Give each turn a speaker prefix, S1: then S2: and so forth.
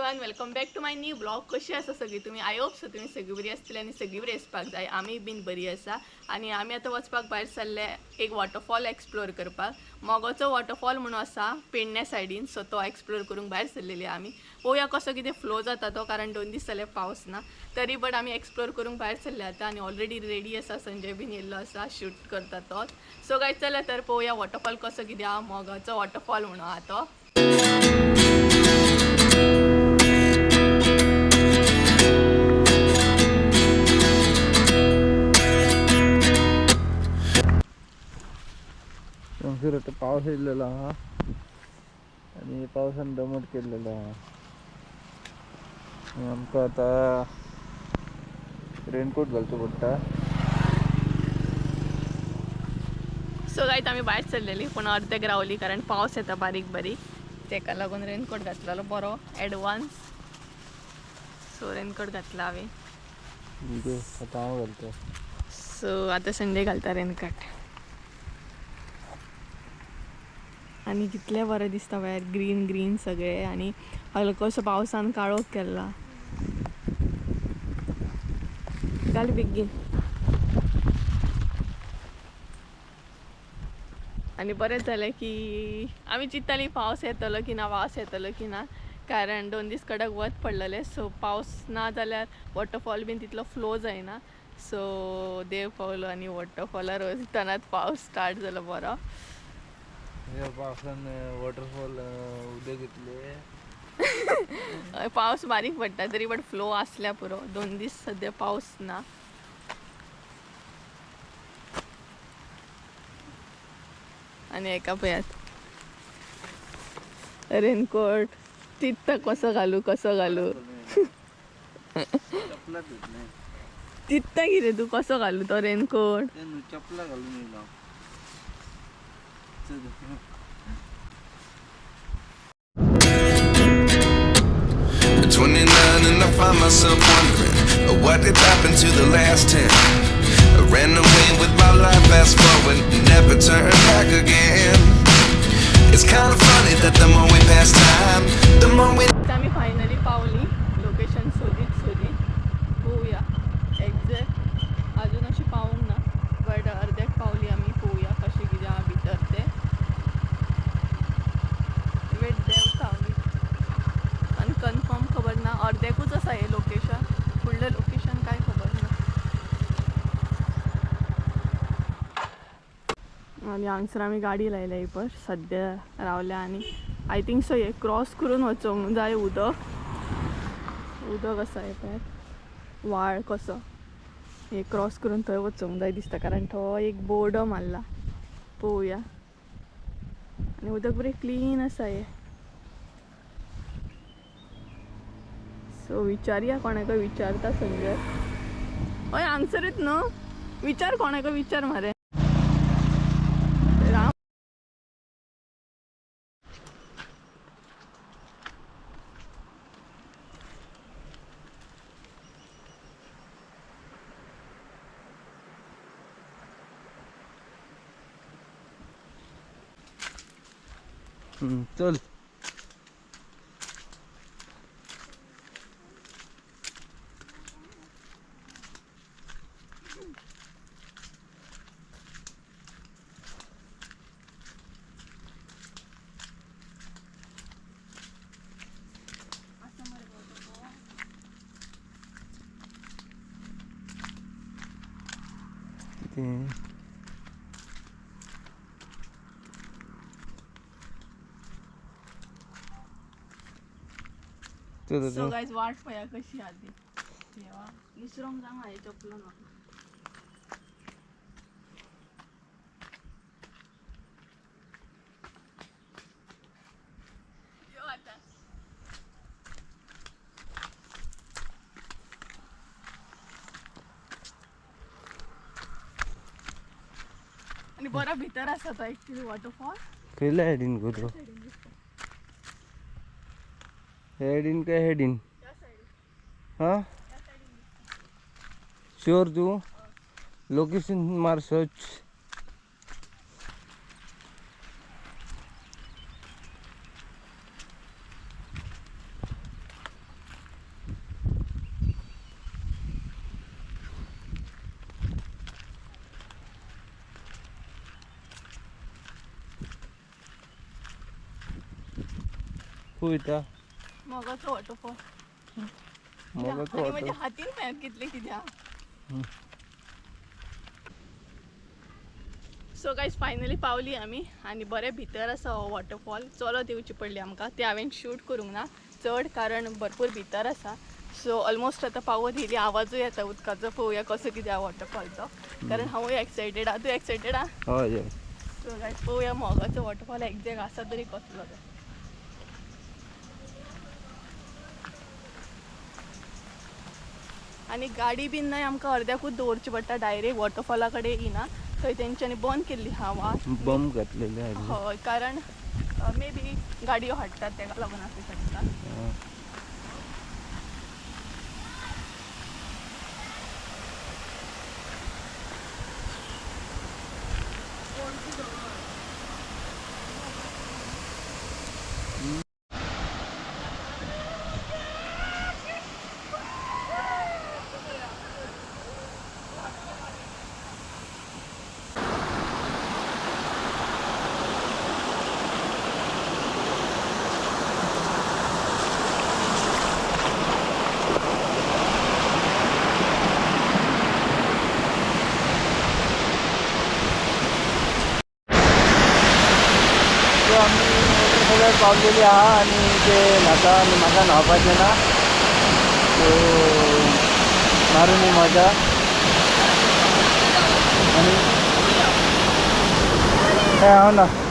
S1: Everyone, welcome back to my new blog. कशी आसा सगळी तुम्ही? आय होप सो तुम्ही सगळी बरी आसतली आनी सगळी बरी आसपाक जाय. आमी बीन बरी आसा आनी आमी आतां वचपाक भायर सरले एक वॉटरफॉल एक्सप्लोर करपाक. मोगाचो वॉटरफॉल म्हणून आसा पेडण्या सायडीन, सो तो एक्सप्लोर करूंक भायर सरलेली आमी. पळोवया कसो कितें फ्लो जाता तो, कारण 2 दीस जाले पावस ना तरी बट आमी एक्सप्लोर करूंक भायर सरले आतां आनी ऑलरेडी रेडी आसा. संजय बीन येयल्लो आसा शूट करता तोच. सो गायज चला तर पळोवया वॉटरफॉल कसो कितें आहा. मोगाचो वॉटरफॉल म्हणून आहा तो.
S2: फिर आता पाऊस येयलेलो हा आणि पावसान दमट केलेलो हा. आमकां आता रेनकोट घालचो पडटा.
S1: सो गायज आमी भायर सरलेली पूण अर्देक रावली कारण पावस येता बारीक बारीक, तेका लागून रेनकोट घातलेलो बरो एडवान्स. सो रेनकोट घातला हांवें.
S2: आता हांव घालता.
S1: सो आतां संडे घालता रेनकोट आणि कितले बरें दिसता भायर, ग्रीन ग्रीन सगळे आणि हलकोसो पावसान काळोख केला. घाल बेगीन. आणि बरेंच जालें की आमी चिंत्तालीं पावस येतलो की ना, कारण 2 दीस कडक वत पडलेले. सो पावस ना जाल्यार वॉटरफॉल बीन तितलो फ्लो जायना. सो देव पावलो आनी वॉटरफॉलार वयतानाच पावस स्टार्ट जालो बरो.
S2: या पावसान वॉटरफॉल उदक घेतले.
S1: पावस बारीक पडटा तरी बट फ्लो आसल्या पुरो. 2 दीस सद्या पावस ना. आणि एका पयात रेनकोट चित्ता कसो घालू चित्ता कितें तू कसो घालू तो रेनकोट?
S2: चपला घालून येयला.
S3: 29 and I find myself wondering what did happen to the last 10. I ran away with my life, fast forward, never turn back again. It's kind of funny that the more we pass time, the more we.
S1: आम्ही finally पावली location सोदीत पोवया. Exact अजून अशी पावूंक ना but अर्द्याक पावली आमी. पोवया कशें कितें आहा भितर ते. वेट देवता आमी आनी कन्फर्म खबर ना. अर्द्याकूच आसा हे लोकेशन, फुडलें लोकेशन काय खबर ना. आणि हांगसर आमी गाडी लायल्या ही पर सद्या रावल्या आनी आय थिंक सो हे क्रॉस करून वचोंक जाय. उदक आसा हे पळय, व्हाळ कसो. हे क्रॉस करून थंय वचोंक जाय दिसता कारण थंय एक बोर्ड मारला. पळोवया. आनी उदक बरें क्लीन आसा हे. सो विचारया कोणाका विचारता संजय. हय हांगसरूच न्हू, विचार कोणाका विचार मरे.
S2: चल.
S1: सो गाइस वाट पळया कशी आधी. देवा विसरोंक जावं हे चपलो म्हाका. यो आतां. आणि बरो भितर आसा तो एक्चुअली वॉटरफॉल.
S2: खयल्या सायडीन गो तो? हेडीन काय हेडीन? हा शुअर तू? लोकेशन मार सर्च. इथं
S1: मोगाचो वॉटरफॉल
S2: मोगाचो
S1: आणि
S2: वॉटर
S1: म्हणजे हातीन मॅप कितले कित्या सो गायज फायनली पावली आमी आनी बरे भितर आसा हो वॉटरफॉल चलत येवची पडली आमकां ते हांवें शूट करूंक ना चड कारण भरपूर भितर आसा सो ऑलमोस्ट आतां पावत येयली आवाजूय येता उदकाचो पळोवया कसो कितें हा वॉटरफॉलचो कारण हांवूय एक्सायटेड आहा तूं एक्सायटेड आहा
S2: हय हय
S1: सो गायज पळोवया मोगाचो वॉटरफॉल एक्झॅक्ट आसा तरी कसलो तो आनी गाडी बीन नाही आमकां अर्द्याकूच दवरची पडटा डायरेक्ट वॉटरफॉला कडेन येना थंय तेंच्यांनी बंद केल्ली हवा
S2: बम घातलेले आहे
S1: हय कारण मे बी गाडयो हाडटात तेका लागून आसूं शकता
S2: आम्ही सगळ्यात पावलेली आहा आणि ते म्हाका न्हावपाचें ना सो मारून मजा आणि हांव ना